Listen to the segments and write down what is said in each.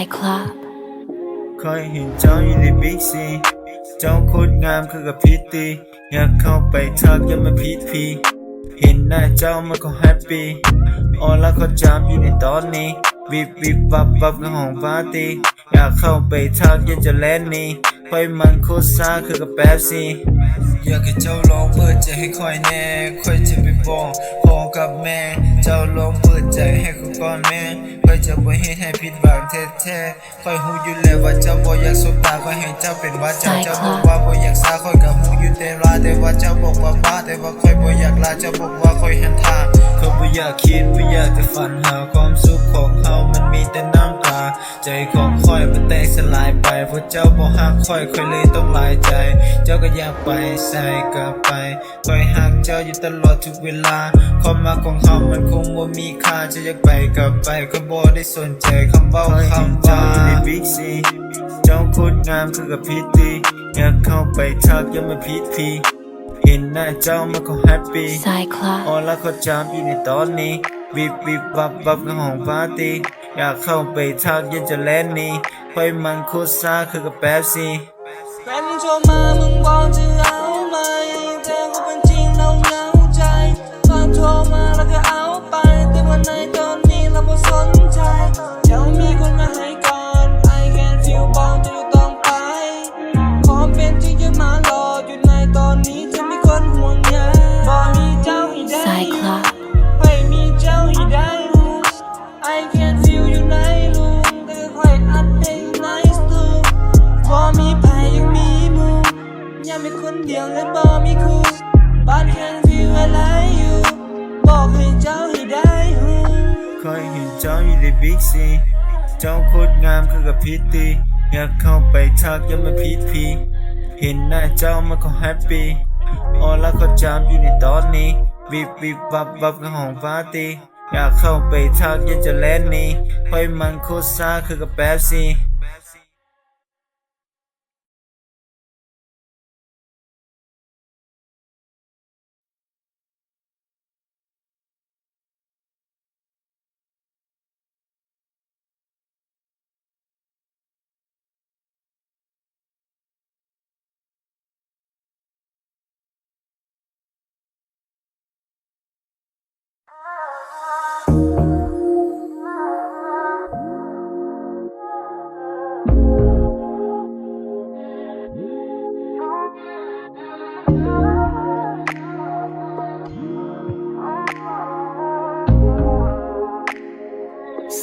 Cyclop เคยเห็นเจ้าอยู่ในบิ๊กซีเจ้าโคตรงามคือกับพิตตี้อยากเข้าไปทักอย่ามาพิดพีเห็นหน้าเจ้ามันก็แฮปปี้ออแล้วเขาจำอยู่ในตอนนี้วิบวิบวับวับกับห้องปาร์ตี้อยากเข้าไปทักยังจะแลนนี่ค่อยมันโคตรซ่าคือกับแป๊บซี่อยากให้เจ้าลองเปิดใจให้ค่อยแน่ค่อยจะไปบอกพ่อกับแม่เจ้าลองเปิดใจให้เขาก่อนแม่ค่อยจะบ่เฮ็ดให้ผิดหวังแท้ๆค่อยฮู้อยู่แล้วว่าเจ้าบ่อยากสบตาค่อยให้เจ้าเป็นว่าเจ้าบอกว่าบ่อยากซาค่อยก็ฮู้อยู่แต่ว่าเจ้าบอกว่าบ้าแต่ว่าค่อยบ่อยากลาเจ้าบอกว่าค่อยหันทางค่อยบ่อยากคิดบ่อยากจะฝันหาความสุขของเฮามันมีแต่น้ำตาใจของค่อยมันแตกสลายไปเพราะเจ้าบ่ฮักค่อยเลยต้องหลายใจเจ้าก็อยากไปใส่กลับไปค่อยฮักเจ้าอยู่ตลอดทุกเวลาความรักของเฮามันคงบ่มีค่าจะอยากไปกลับไปก็บ่ได้สนใจคำเว้าคำว่าในบิ๊กซีเจ้าโคตรงามคือกับพิตตี้อยากเข้าไปทักอย่ามาพิดพีเห็นหน้าเจ้ามันก็แฮปปี้ Cyclop ออแล้วเขาจำอยู่ในตอนนี้วิบวิบวับวับกับห้องปาร์ตี้อยากเข้าไปทักยังจะแลนนี่ค่อยมันโคตรซ่าคือกับแป๊บซี่แฟนมึงโทรมามึงบอกจะเอาไหมแต่ก็เป็นจริงเราเหงาใจตอนโทรมาแล้วก็เอาไปแต่วันในตอนนี้เราบ่สนใจเดี๋ยวมีคนมาให้ก่อน I can feel บอกจะอยู่ต้องไปความเป็นจริงจะมารออยู่ในตอนนี้จะมีคนห่วงใยบ่มีเจ้าให้ได้ Cyclop ไม่มีเจ้าให้ได้ I can feel อยู่ในรูมแต่ก็ค่อยอัดเพลงในสตูบ่มีไผยังมีหมู่ยังมีคนเดียวและบ่มีคู่ But can feel I like you บอกให้เจ้าให้ได้หูเคยเห็นเจ้าอยู่ในบิ๊กซีเจ้าโคตรงามคือกับพิตตี้อยากเข้าไปทักอย่ามาพิดพีเห็นหน้าเจ้ามันก็แฮปปี้ออแล้วเขาจำอยู่ในตอนนี้วิบวิบวับวับกับห้องปาร์ตี้อยากเข้าไปทักยังจะแลนนี่ค่อยมันโคตรซ่าคือกับแป๊บซี่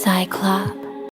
Cyclop